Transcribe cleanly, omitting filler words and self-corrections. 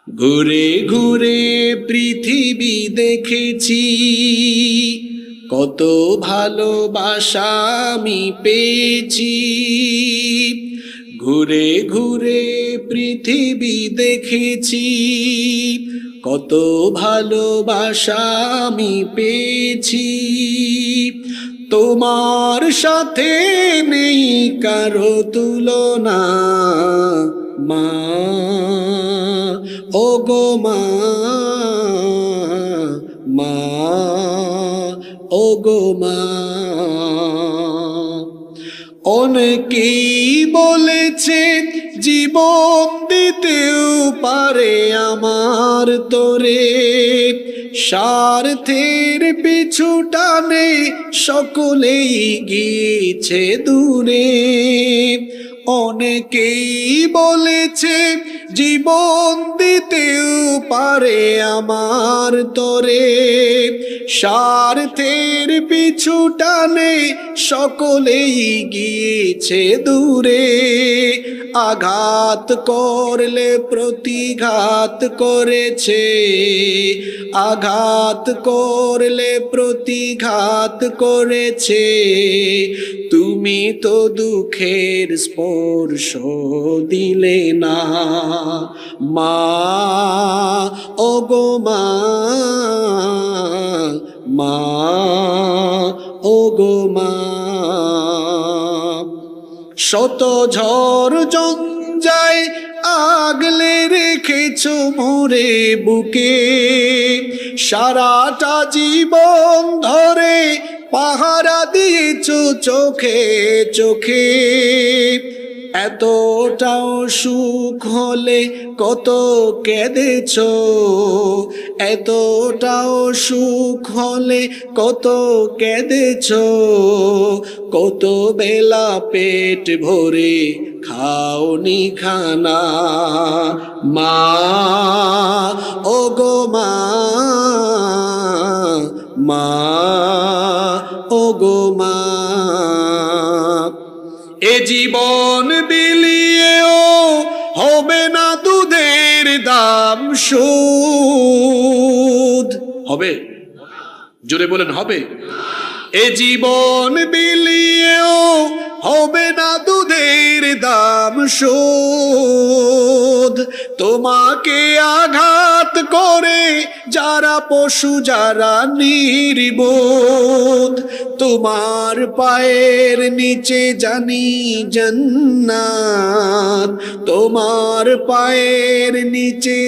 ঘুরে ঘুরে পৃথিবী দেখেছি, কত ভালোবাসা আমি পেয়েছি। ঘুরে ঘুরে পৃথিবী দেখেছি, কত ভালোবাসা আমি পেয়েছি। তোমার সাথে নেই কারো তুলনা মা, ও গো মা, মা, ও গো মা। অনেকেই বলেছে জীবন দিতেও পারে আমার তোরে, স্বার্থের পিছু টানে সকলেই গিয়েছে দূরে। অনেকেই বলেছে জীবন দিতেও পারে আমার তোরে, স্বার্থের পিছু টানে সকলেই গিয়েছে দূরে। আঘাত করলে প্রতিঘাত করেছে, আঘাত করলে প্রতিঘাত করেছে। তুমি তো দুঃখের স্পর্শ দিলে না মা, ও গো মা, মা, ও গো মা। শত ঝড় জঞ্জায় আগলে রেখেছো মোরে বুকে, সারাটা জীবন ধরে পাহারা দিয়েছো চোখে চোখে। এতটাও সুখ হলে কত কেঁদেছো, এতটাও সুখ হলে কত কেঁদেছো। কত বেলা পেট ভরে খাওনি খানা মা, ও গো মা, মা, ও গো মা। এ জীবন বিলিয়েও হবে না দুধের দাম শোধ। হবে? জোরে বলেন হবে? এ জীবন বিলিয়েও হবে না দুধের দাম শোধ। তোমাকে আঘাত করে যারা পশু, যারা নির্বোধ, তোমার পায়ের নিচে জানি জান্নাত, তোমার পায়ের নিচে